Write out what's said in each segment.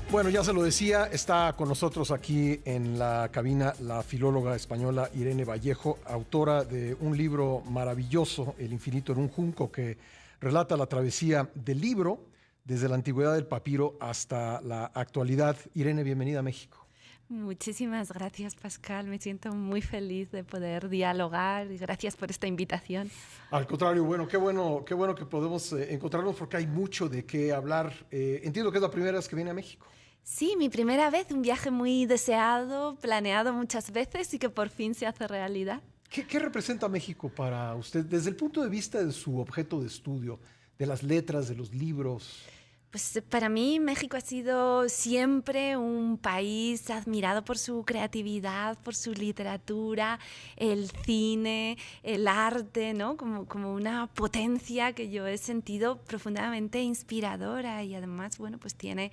Bueno, ya se lo decía, está con nosotros aquí en la cabina la filóloga española Irene Vallejo, autora de un libro maravilloso, El infinito en un junco, que relata la travesía del libro desde la antigüedad del papiro hasta la actualidad. Irene, bienvenida a México. Muchísimas gracias, Pascal. Me siento muy feliz de poder dialogar y gracias por esta invitación. Al contrario, bueno, qué bueno que podemos encontrarnos porque hay mucho de qué hablar. Entiendo que es la primera vez que viene a México. Sí, mi primera vez, un viaje muy deseado, planeado muchas veces y que por fin se hace realidad. ¿Qué representa México para usted desde el punto de vista de su objeto de estudio, de las letras, de los libros? Pues para mí México ha sido siempre un país admirado por su creatividad, por su literatura, el cine, el arte, ¿no? Como una potencia que yo he sentido profundamente inspiradora y además, bueno, pues tiene...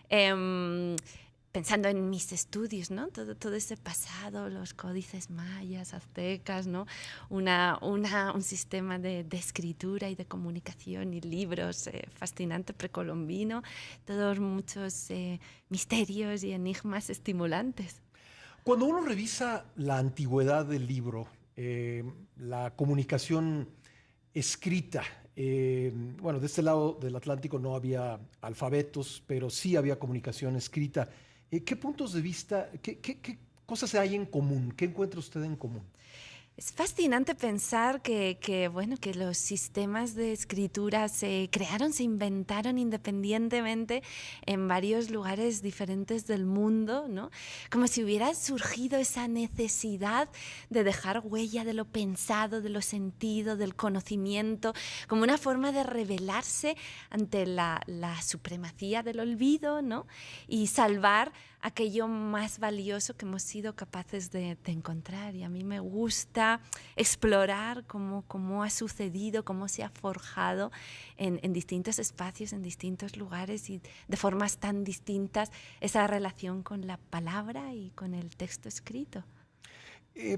Eh, pensando en mis estudios, ¿no? Todo ese pasado, los códices mayas, aztecas, ¿no? Un sistema de escritura y de comunicación y libros fascinante precolombino, todos muchos misterios y enigmas estimulantes. Cuando uno revisa la antigüedad del libro, la comunicación escrita, bueno, de este lado del Atlántico no había alfabetos, pero sí había comunicación escrita. ¿Qué puntos de vista, qué cosas hay en común? ¿Qué encuentra usted en común? Es fascinante pensar bueno, que los sistemas de escritura se crearon, se inventaron independientemente en varios lugares diferentes del mundo, ¿no? Como si hubiera surgido esa necesidad de dejar huella de lo pensado, de lo sentido, del conocimiento, como una forma de rebelarse ante la supremacía del olvido, ¿no? Y salvar aquello más valioso que hemos sido capaces de encontrar. Y a mí me gusta explorar cómo ha sucedido, cómo se ha forjado en distintos espacios, en distintos lugares y de formas tan distintas esa relación con la palabra y con el texto escrito.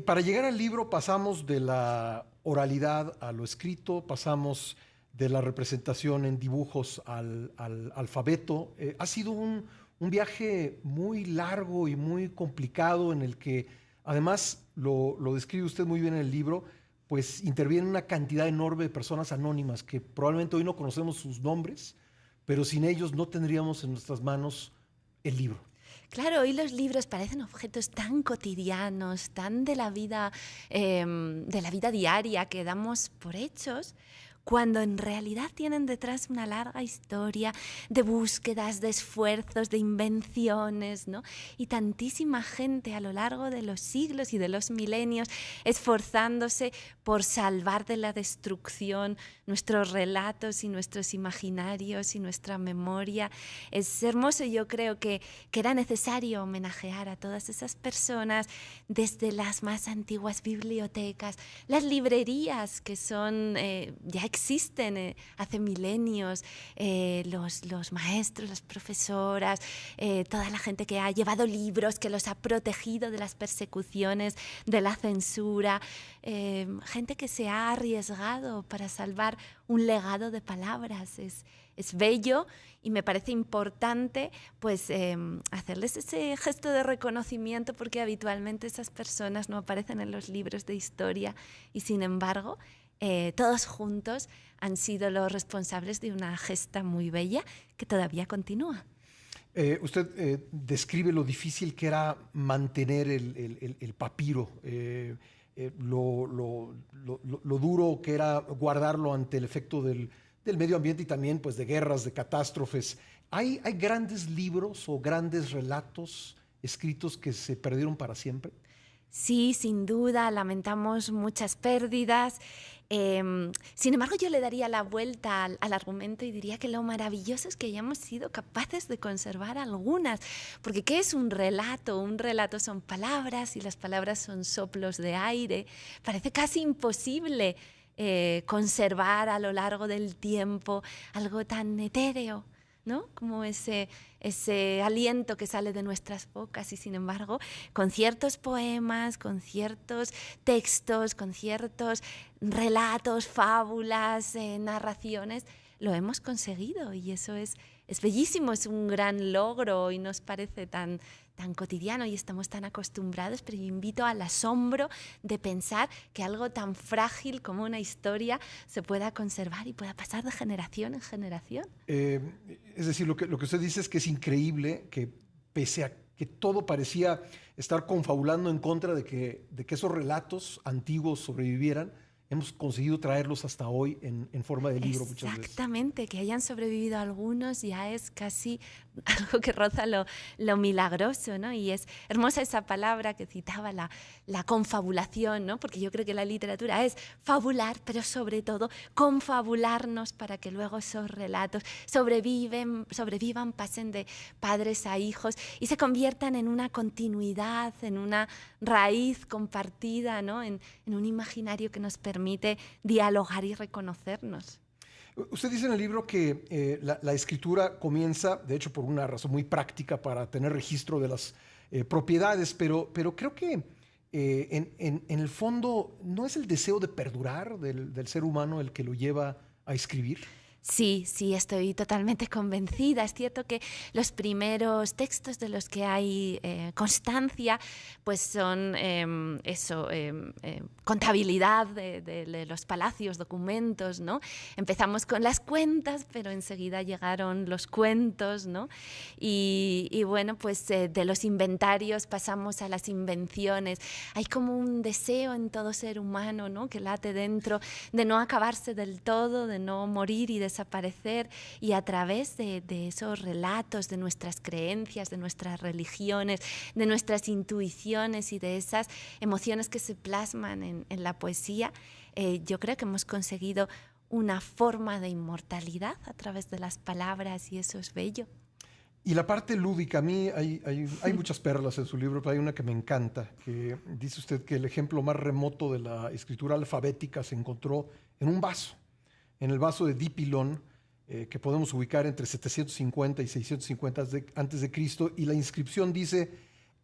Para llegar al libro pasamos de la oralidad a lo escrito, pasamos de la representación en dibujos al alfabeto. Ha sido un viaje muy largo y muy complicado en el que además lo describe usted muy bien en el libro, pues interviene una cantidad enorme de personas anónimas que probablemente hoy no conocemos sus nombres, pero sin ellos no tendríamos en nuestras manos el libro. Claro, hoy los libros parecen objetos tan cotidianos, tan de la vida diaria que damos por hechos, cuando en realidad tienen detrás una larga historia de búsquedas, de esfuerzos, de invenciones, ¿no? Y tantísima gente a lo largo de los siglos y de los milenios esforzándose por salvar de la destrucción nuestros relatos y nuestros imaginarios y nuestra memoria. Es hermoso, yo creo que era necesario homenajear a todas esas personas desde las más antiguas bibliotecas, las librerías que son ya existen hace milenios, los maestros, las profesoras, toda la gente que ha llevado libros, que los ha protegido de las persecuciones, de la censura, gente que se ha arriesgado para salvar un legado de palabras. Es bello y me parece importante pues hacerles ese gesto de reconocimiento porque habitualmente esas personas no aparecen en los libros de historia y sin embargo todos juntos han sido los responsables de una gesta muy bella que todavía continúa. Usted describe lo difícil que era mantener el papiro, lo duro que era guardarlo ante el efecto del medio ambiente y también pues, de guerras, de catástrofes. ¿Hay grandes libros o grandes relatos escritos que se perdieron para siempre? Sí, sin duda, lamentamos muchas pérdidas. Sin embargo, yo le daría la vuelta al argumento y diría que lo maravilloso es que hayamos sido capaces de conservar algunas. Porque ¿qué es un relato? Un relato son palabras y las palabras son soplos de aire. Parece casi imposible conservar a lo largo del tiempo algo tan etéreo, ¿no? Como ese aliento que sale de nuestras bocas y sin embargo con ciertos poemas, con ciertos textos, con ciertos relatos, fábulas, narraciones, lo hemos conseguido y eso es es bellísimo, es un gran logro y nos parece tan cotidiano y estamos tan acostumbrados, pero yo invito al asombro de pensar que algo tan frágil como una historia se pueda conservar y pueda pasar de generación en generación. Es decir, lo que usted dice es que es increíble que pese a que todo parecía estar confabulando en contra de que esos relatos antiguos sobrevivieran, hemos conseguido traerlos hasta hoy en forma de libro muchas veces. Exactamente, que hayan sobrevivido algunos ya es casi algo que roza lo milagroso, ¿no? Y es hermosa esa palabra que citaba, la confabulación, ¿no? Porque yo creo que la literatura es fabular, pero sobre todo confabularnos para que luego esos relatos sobrevivan, pasen de padres a hijos y se conviertan en una continuidad, en una raíz compartida, ¿no? En un imaginario que nos permite dialogar y reconocernos. Usted dice en el libro que la escritura comienza, de hecho, por una razón muy práctica para tener registro de las propiedades, pero creo que en el fondo no es el deseo de perdurar del ser humano el que lo lleva a escribir. Sí, estoy totalmente convencida. Es cierto que los primeros textos de los que hay constancia pues son contabilidad de los palacios, documentos, ¿no? Empezamos con las cuentas, pero enseguida llegaron los cuentos, ¿no? Y bueno, pues de los inventarios pasamos a las invenciones. Hay como un deseo en todo ser humano, ¿no? Que late dentro de no acabarse del todo, de no morir y desaparecer, y a través de esos relatos, de nuestras creencias, de nuestras religiones, de nuestras intuiciones y de esas emociones que se plasman en la poesía, yo creo que hemos conseguido una forma de inmortalidad a través de las palabras y eso es bello. Y la parte lúdica, a mí hay muchas perlas en su libro, pero hay una que me encanta, que dice usted que el ejemplo más remoto de la escritura alfabética se encontró en un vaso, en el vaso de Dipilón, que podemos ubicar entre 750 y 650 antes de Cristo, y la inscripción dice: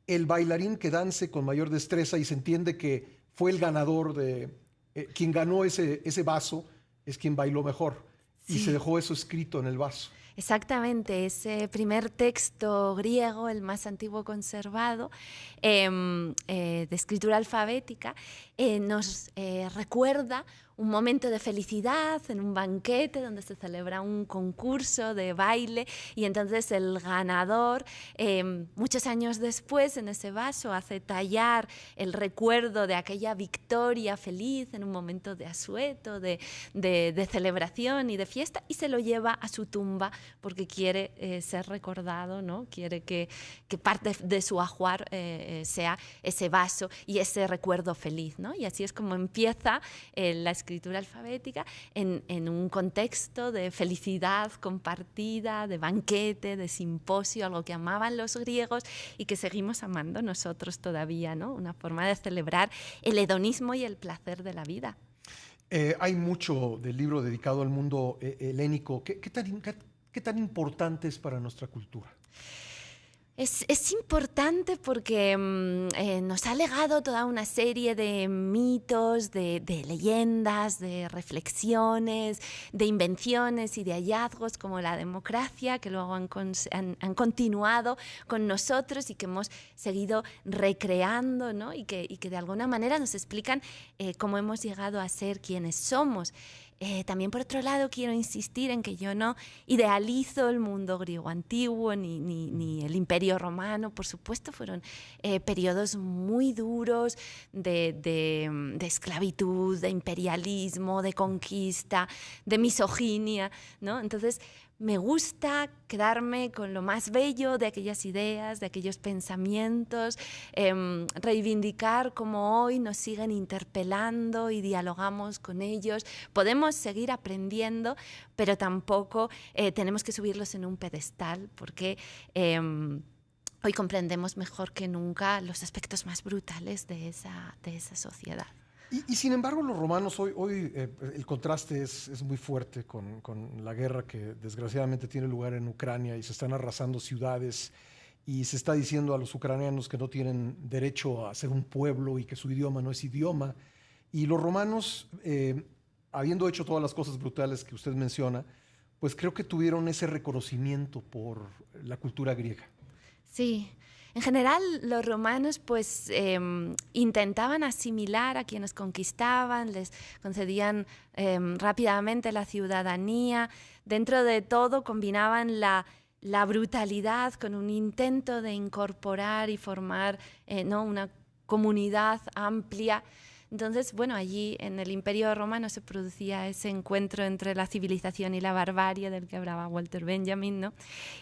el bailarín que dance con mayor destreza, y se entiende que fue el ganador quien ganó ese vaso, es quien bailó mejor. Sí. Y se dejó eso escrito en el vaso. Exactamente, ese primer texto griego, el más antiguo conservado, de escritura alfabética, nos recuerda un momento de felicidad en un banquete donde se celebra un concurso de baile y entonces el ganador, muchos años después, en ese vaso hace tallar el recuerdo de aquella victoria feliz en un momento de asueto, de celebración y de fiesta, y se lo lleva a su tumba porque quiere ser recordado, ¿no? Quiere que parte de su ajuar sea ese vaso y ese recuerdo feliz, ¿no? Y así es como empieza la escritura alfabética en un contexto de felicidad compartida, de banquete, de simposio, algo que amaban los griegos y que seguimos amando nosotros todavía, ¿no? Una forma de celebrar el hedonismo y el placer de la vida. Hay mucho del libro dedicado al mundo helénico. ¿Qué tan importante es para nuestra cultura? Es importante porque nos ha legado toda una serie de mitos, de leyendas, de reflexiones, de invenciones y de hallazgos como la democracia, que luego han continuado con nosotros y que hemos seguido recreando, ¿no? y que de alguna manera nos explican cómo hemos llegado a ser quienes somos. También, por otro lado, quiero insistir en que yo no idealizo el mundo griego antiguo ni el Imperio Romano. Por supuesto, fueron periodos muy duros de esclavitud, de imperialismo, de conquista, de misoginia, ¿no? Entonces, me gusta quedarme con lo más bello de aquellas ideas, de aquellos pensamientos, reivindicar cómo hoy nos siguen interpelando y dialogamos con ellos. Podemos seguir aprendiendo, pero tampoco tenemos que subirlos en un pedestal porque hoy comprendemos mejor que nunca los aspectos más brutales de esa sociedad. Y sin embargo, los romanos hoy el contraste es muy fuerte con la guerra que desgraciadamente tiene lugar en Ucrania y se están arrasando ciudades y se está diciendo a los ucranianos que no tienen derecho a ser un pueblo y que su idioma no es idioma. Y los romanos, habiendo hecho todas las cosas brutales que usted menciona, pues creo que tuvieron ese reconocimiento por la cultura griega. Sí. En general, los romanos pues intentaban asimilar a quienes conquistaban, les concedían rápidamente la ciudadanía. Dentro de todo combinaban la brutalidad con un intento de incorporar y formar ¿no? una comunidad amplia. Entonces, bueno, allí en el Imperio Romano se producía ese encuentro entre la civilización y la barbarie del que hablaba Walter Benjamin, ¿no?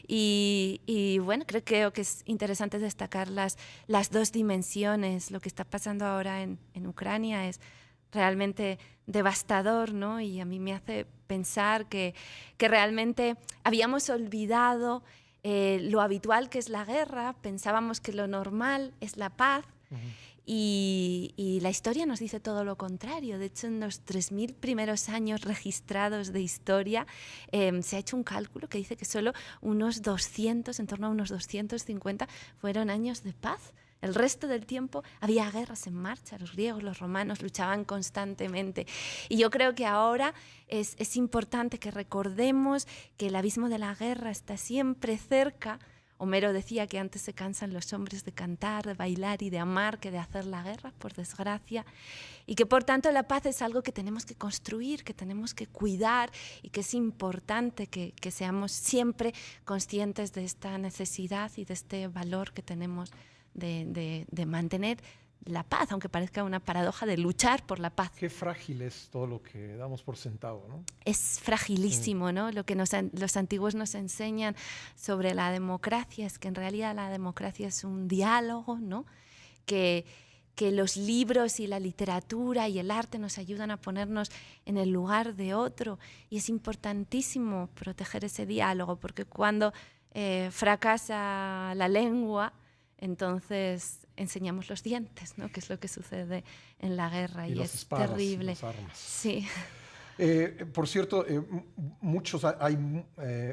Y bueno, creo que es interesante destacar las dos dimensiones. Lo que está pasando ahora en Ucrania es realmente devastador, ¿no? Y a mí me hace pensar que realmente habíamos olvidado lo habitual que es la guerra, pensábamos que lo normal es la paz. Y la historia nos dice todo lo contrario. De hecho, en los 3.000 primeros años registrados de historia se ha hecho un cálculo que dice que solo unos 200, en torno a unos 250, fueron años de paz. El resto del tiempo había guerras en marcha. Los griegos, los romanos luchaban constantemente. Y yo creo que ahora es importante que recordemos que el abismo de la guerra está siempre cerca. Homero decía que antes se cansan los hombres de cantar, de bailar y de amar que de hacer la guerra, por desgracia, y que por tanto la paz es algo que tenemos que construir, que tenemos que cuidar y que es importante que seamos siempre conscientes de esta necesidad y de este valor que tenemos de mantener la paz, aunque parezca una paradoja, de luchar por la paz. Qué frágil es todo lo que damos por sentado, ¿no? Es fragilísimo, ¿no? Lo que los antiguos nos enseñan sobre la democracia es que en realidad la democracia es un diálogo, ¿no? Que los libros y la literatura y el arte nos ayudan a ponernos en el lugar de otro, y es importantísimo proteger ese diálogo, porque cuando fracasa la lengua, entonces enseñamos los dientes, ¿no? Que es lo que sucede en la guerra y las es espadas, terrible. las armas. Sí. Por cierto, hay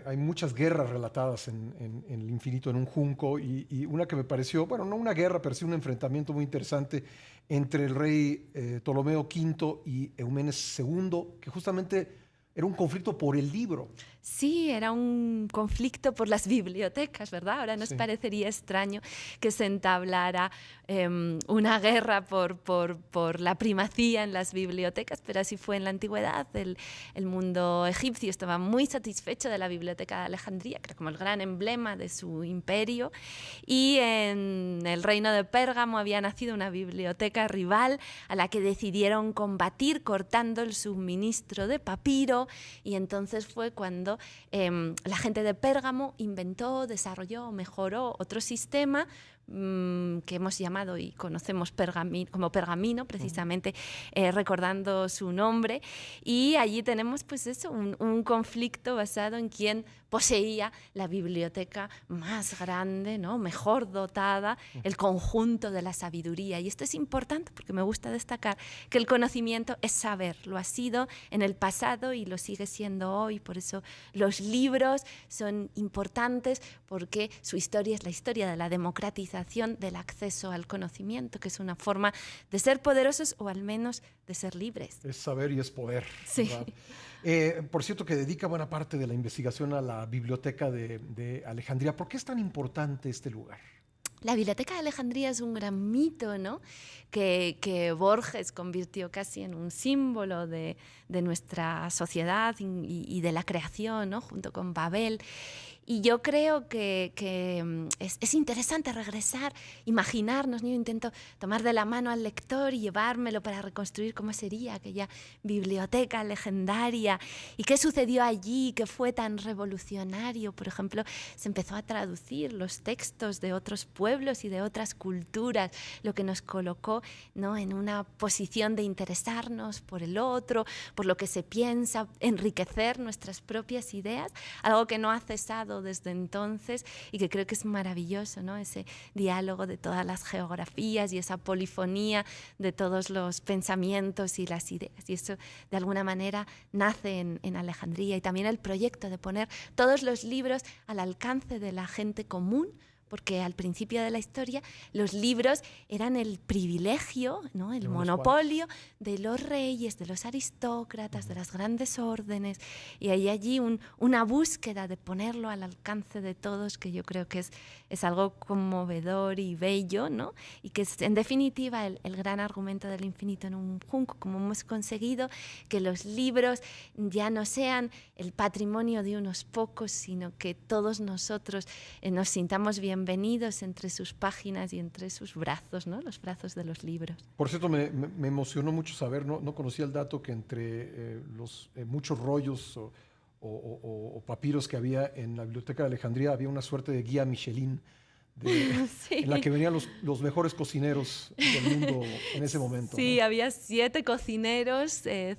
muchas guerras relatadas en el Infinito en un junco, y una que me pareció, bueno, no una guerra, pero sí un enfrentamiento muy interesante entre el rey Ptolomeo V y Eumenes II, que justamente era un conflicto por el libro. Sí, era un conflicto por las bibliotecas, ¿verdad? Ahora nos parecería extraño que se entablara una guerra por la primacía en las bibliotecas, pero así fue en la antigüedad. El mundo egipcio estaba muy satisfecho de la biblioteca de Alejandría, que era como el gran emblema de su imperio, y en el reino de Pérgamo había nacido una biblioteca rival a la que decidieron combatir cortando el suministro de papiro, y entonces fue cuando la gente de Pérgamo inventó, desarrolló, mejoró otro sistema que hemos llamado y conocemos como pergamino, precisamente recordando su nombre, y allí tenemos pues eso, un conflicto basado en quién poseía la biblioteca más grande, ¿no? Mejor dotada, el conjunto de la sabiduría. Y esto es importante porque me gusta destacar que el conocimiento es saber, lo ha sido en el pasado y lo sigue siendo hoy. Por eso los libros son importantes, porque su historia es la historia de la democratización del acceso al conocimiento, que es una forma de ser poderosos o al menos de ser libres. Es saber y es poder. Sí. Por cierto, que dedica buena parte de la investigación a la biblioteca de Alejandría. ¿Por qué es tan importante este lugar? La Biblioteca de Alejandría es un gran mito, ¿no? que Borges convirtió casi en un símbolo de nuestra sociedad y de la creación, ¿no? Junto con Babel. Y yo creo que es interesante regresar, imaginarnos, ¿no? Yo intento tomar de la mano al lector y llevármelo para reconstruir cómo sería aquella biblioteca legendaria y qué sucedió allí, qué fue tan revolucionario. Por ejemplo, se empezó a traducir los textos de otros pueblos y de otras culturas, lo que nos colocó, ¿no? En una posición de interesarnos por el otro, por lo que se piensa, enriquecer nuestras propias ideas, algo que no ha cesado desde entonces y que creo que es maravilloso, ¿no? Ese diálogo de todas las geografías y esa polifonía de todos los pensamientos y las ideas, y eso de alguna manera nace en Alejandría. Y también el proyecto de poner todos los libros al alcance de la gente común, porque al principio de la historia los libros eran el privilegio, ¿no? El monopolio de los reyes, de los aristócratas, de las grandes órdenes, y hay allí una búsqueda de ponerlo al alcance de todos, que yo creo que es algo conmovedor y bello, ¿no? Y que es en definitiva el gran argumento del infinito en un junco, como hemos conseguido que los libros ya no sean el patrimonio de unos pocos, sino que todos nosotros nos sintamos bienvenidos entre sus páginas y entre sus brazos, ¿no? Los brazos de los libros. Por cierto, me emocionó mucho saber, no conocía el dato que entre los muchos rollos o papiros que había en la Biblioteca de Alejandría había una suerte de guía Michelin Sí. en la que venían los mejores cocineros del mundo en ese momento. Sí, ¿no? había 7 cocineros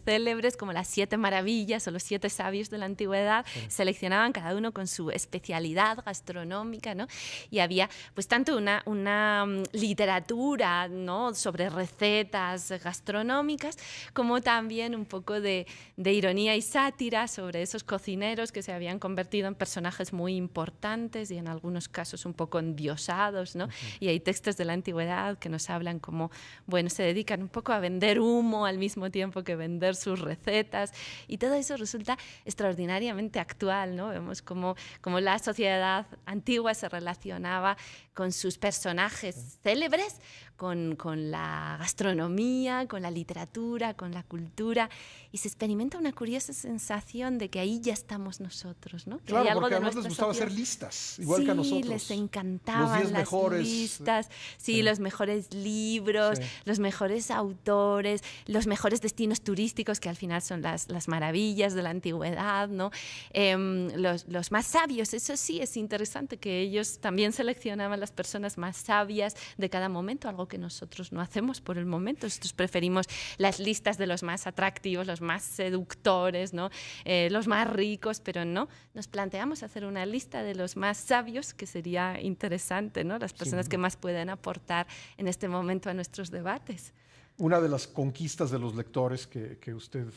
célebres, como las 7 maravillas o los 7 sabios de la antigüedad. Sí. Seleccionaban cada uno con su especialidad gastronómica, ¿no? Y había pues tanto una literatura, ¿no? sobre recetas gastronómicas, como también un poco de ironía y sátira sobre esos cocineros que se habían convertido en personajes muy importantes y en algunos casos un poco endiosados, ¿no? Uh-huh. Y hay textos de la antigüedad que nos hablan como, bueno, se dedican un poco a vender humo al mismo tiempo que vender sus recetas, y todo eso resulta extraordinariamente actual, ¿no? Vemos cómo la sociedad antigua se relacionaba con sus personajes célebres, con la gastronomía, con la literatura, con la cultura, y se experimenta una curiosa sensación de que ahí ya estamos nosotros, ¿no? Que claro, hay algo porque de además les gustaba hacer listas, igual que a nosotros. Sí, les encantaban las mejores listas, sí, los mejores libros, los mejores autores, los mejores destinos turísticos, que al final son las maravillas de la antigüedad, ¿no? Los más sabios, eso sí, es interesante que ellos también seleccionaban las personas más sabias de cada momento, algo que nosotros no hacemos por el momento. Nosotros preferimos las listas de los más atractivos, los más seductores, ¿no? Los más ricos, pero no, nos planteamos hacer una lista de los más sabios, que sería interesante, ¿no? Las personas que más pueden aportar en este momento a nuestros debates. Una de las conquistas de los lectores que usted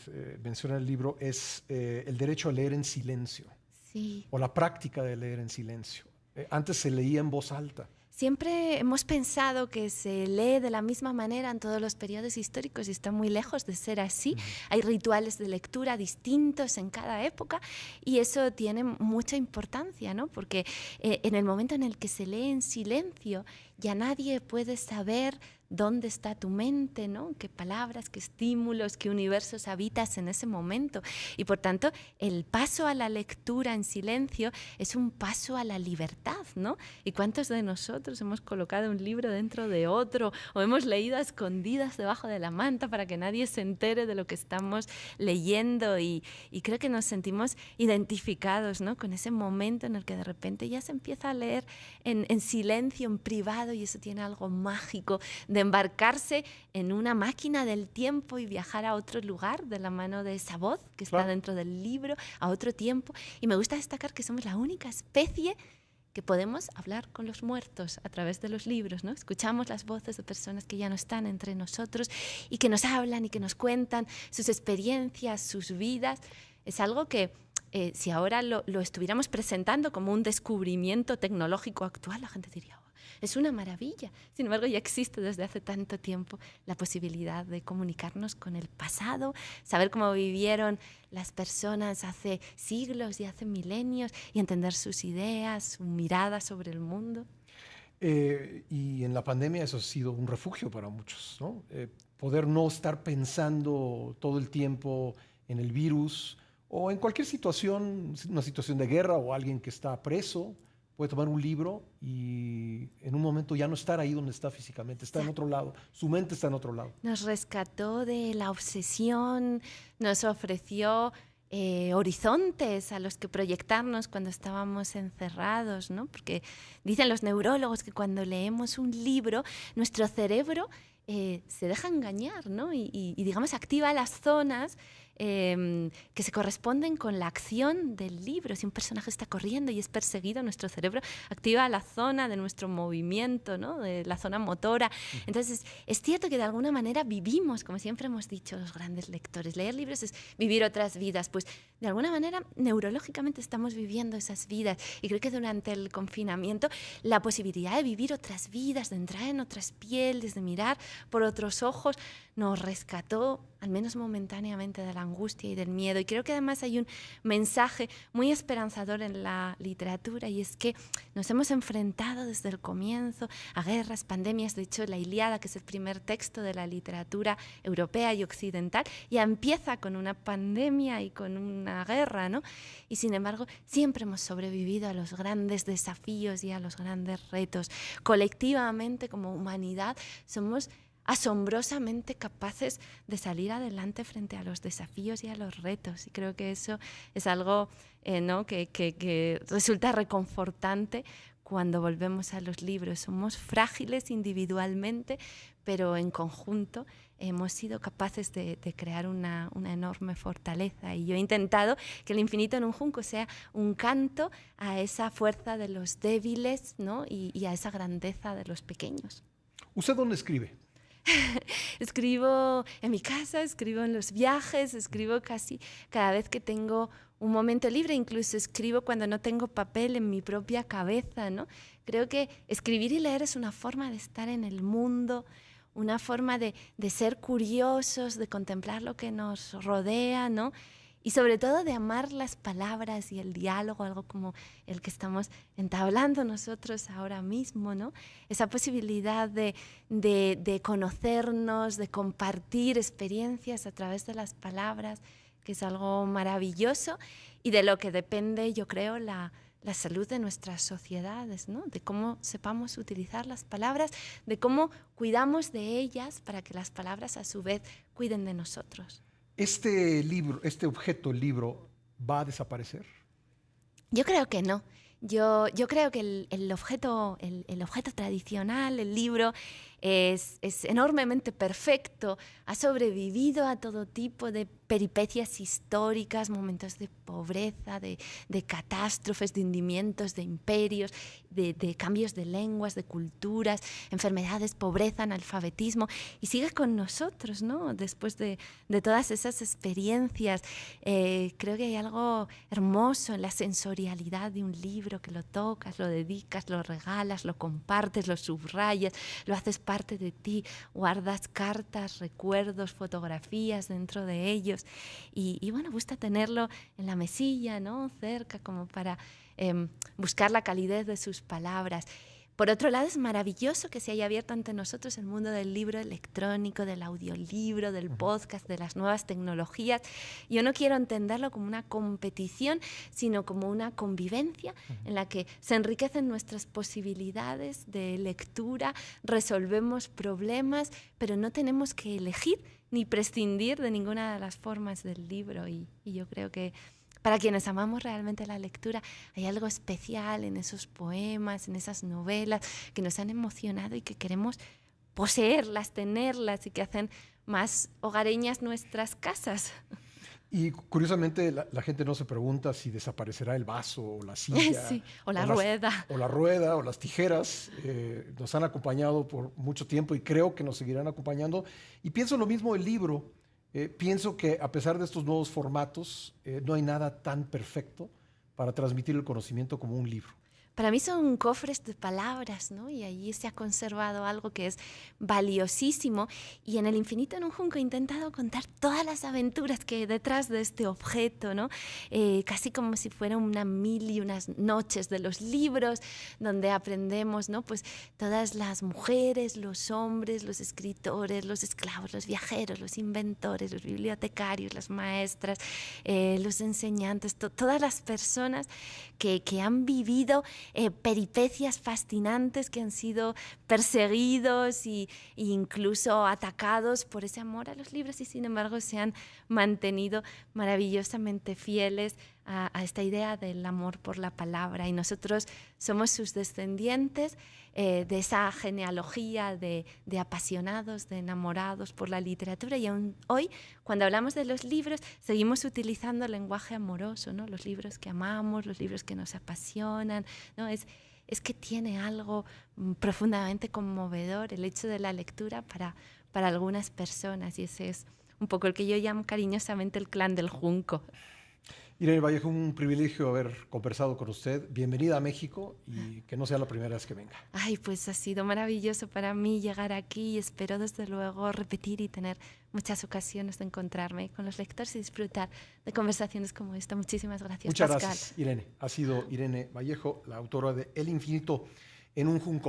menciona en el libro es el derecho a leer en silencio, o la práctica de leer en silencio. Antes se leía en voz alta. Siempre hemos pensado que se lee de la misma manera en todos los periodos históricos y está muy lejos de ser así. Hay rituales de lectura distintos en cada época y eso tiene mucha importancia, ¿no? Porque en el momento en el que se lee en silencio ya nadie puede saber dónde está tu mente, ¿no? Qué palabras, qué estímulos, qué universos habitas en ese momento. Y por tanto, el paso a la lectura en silencio es un paso a la libertad, ¿no? ¿Y cuántos de nosotros hemos colocado un libro dentro de otro o hemos leído a escondidas debajo de la manta para que nadie se entere de lo que estamos leyendo? Y creo que nos sentimos identificados, ¿no? Con ese momento en el que de repente ya se empieza a leer en silencio, en privado, y eso tiene algo mágico de embarcarse en una máquina del tiempo y viajar a otro lugar de la mano de esa voz que está dentro del libro, a otro tiempo. Y me gusta destacar que somos la única especie que podemos hablar con los muertos a través de los libros, ¿no? Escuchamos las voces de personas que ya no están entre nosotros y que nos hablan y que nos cuentan sus experiencias, sus vidas. Es algo que si ahora lo estuviéramos presentando como un descubrimiento tecnológico actual, la gente diría, es una maravilla. Sin embargo, ya existe desde hace tanto tiempo la posibilidad de comunicarnos con el pasado, saber cómo vivieron las personas hace siglos y hace milenios y entender sus ideas, su mirada sobre el mundo. Y en la pandemia eso ha sido un refugio para muchos, ¿no? Poder no estar pensando todo el tiempo en el virus o en cualquier situación, una situación de guerra o alguien que está preso. Puede tomar un libro y en un momento ya no estar ahí donde está físicamente, está en otro lado, su mente está en otro lado. Nos rescató de la obsesión, nos ofreció horizontes a los que proyectarnos cuando estábamos encerrados, ¿no? Porque dicen los neurólogos que cuando leemos un libro, nuestro cerebro se deja engañar, ¿no? Y digamos, activa las zonas que se corresponden con la acción del libro. Si un personaje está corriendo y es perseguido, nuestro cerebro activa la zona de nuestro movimiento, ¿no? De la zona motora. Entonces, es cierto que de alguna manera vivimos, como siempre hemos dicho los grandes lectores, leer libros es vivir otras vidas. Pues de alguna manera, neurológicamente estamos viviendo esas vidas. Y creo que durante el confinamiento, la posibilidad de vivir otras vidas, de entrar en otras pieles, de mirar por otros ojos, nos rescató, al menos momentáneamente, de la angustia y del miedo. Y creo que además hay un mensaje muy esperanzador en la literatura, y es que nos hemos enfrentado desde el comienzo a guerras, pandemias. De hecho, la Ilíada, que es el primer texto de la literatura europea y occidental, ya empieza con una pandemia y con una guerra, ¿no? Y sin embargo, siempre hemos sobrevivido a los grandes desafíos y a los grandes retos. Colectivamente, como humanidad, somos asombrosamente capaces de salir adelante frente a los desafíos y a los retos. Y creo que eso es algo ¿no? que resulta reconfortante cuando volvemos a los libros. Somos frágiles individualmente, pero en conjunto hemos sido capaces de crear una enorme fortaleza. Y yo he intentado que El infinito en un junco sea un canto a esa fuerza de los débiles, ¿no? y a esa grandeza de los pequeños. ¿Usted dónde escribe? Escribo en mi casa, escribo en los viajes, escribo casi cada vez que tengo un momento libre, incluso escribo cuando no tengo papel en mi propia cabeza, ¿no? Creo que escribir y leer es una forma de estar en el mundo, una forma de ser curiosos, de contemplar lo que nos rodea, ¿no? Y sobre todo de amar las palabras y el diálogo, algo como el que estamos entablando nosotros ahora mismo, ¿no? Esa posibilidad de conocernos, de compartir experiencias a través de las palabras, que es algo maravilloso y de lo que depende, yo creo, la salud de nuestras sociedades, ¿no? De cómo sepamos utilizar las palabras, de cómo cuidamos de ellas para que las palabras a su vez cuiden de nosotros. ¿Este libro, este objeto, el libro, va a desaparecer? Yo creo que no. Yo creo que el objeto tradicional, el libro, es enormemente perfecto, ha sobrevivido a todo tipo de peripecias históricas, momentos de pobreza, de catástrofes, de hundimientos, de imperios, de cambios de lenguas, de culturas, enfermedades, pobreza, analfabetismo, y sigue con nosotros, ¿no? Después de todas esas experiencias. Creo que hay algo hermoso en la sensorialidad de un libro, que lo tocas, lo dedicas, lo regalas, lo compartes, lo subrayas, lo haces parte de ti, guardas cartas, recuerdos, fotografías dentro de ellos y bueno, gusta tenerlo en la mesilla, ¿no? Cerca, como para buscar la calidez de sus palabras. Por otro lado, es maravilloso que se haya abierto ante nosotros el mundo del libro electrónico, del audiolibro, del podcast, de las nuevas tecnologías. Yo no quiero entenderlo como una competición, sino como una convivencia en la que se enriquecen nuestras posibilidades de lectura, resolvemos problemas, pero no tenemos que elegir ni prescindir de ninguna de las formas del libro. Y yo creo que para quienes amamos realmente la lectura, hay algo especial en esos poemas, en esas novelas que nos han emocionado y que queremos poseerlas, tenerlas y que hacen más hogareñas nuestras casas. Y curiosamente la gente no se pregunta si desaparecerá el vaso o la silla. Sí, o la rueda. O la rueda o las tijeras. Nos han acompañado por mucho tiempo y creo que nos seguirán acompañando. Y pienso lo mismo del libro. Pienso que a pesar de estos nuevos formatos, no hay nada tan perfecto para transmitir el conocimiento como un libro. Para mí son cofres de palabras, ¿no? Y allí se ha conservado algo que es valiosísimo. Y en El infinito en un junco he intentado contar todas las aventuras que hay detrás de este objeto, ¿no? Casi como si fuera una mil y unas noches de los libros, donde aprendemos, ¿no? Pues todas las mujeres, los hombres, los escritores, los esclavos, los viajeros, los inventores, los bibliotecarios, las maestras, los enseñantes, todas las personas que han vivido peripecias fascinantes, que han sido perseguidos e incluso atacados por ese amor a los libros y sin embargo se han mantenido maravillosamente fieles a esta idea del amor por la palabra, y nosotros somos sus descendientes, de esa genealogía de apasionados, de enamorados por la literatura, y aún hoy, cuando hablamos de los libros, seguimos utilizando el lenguaje amoroso, ¿no? Los libros que amamos, los libros que nos apasionan, ¿no? Es que tiene algo profundamente conmovedor el hecho de la lectura para algunas personas, y ese es un poco el que yo llamo cariñosamente el clan del junco. Irene Vallejo, un privilegio haber conversado con usted. Bienvenida a México y que no sea la primera vez que venga. Ay, pues ha sido maravilloso para mí llegar aquí y espero desde luego repetir y tener muchas ocasiones de encontrarme con los lectores y disfrutar de conversaciones como esta. Muchísimas gracias, Muchas Pascal. gracias, Irene. Ha sido Irene Vallejo, la autora de El infinito en un junco.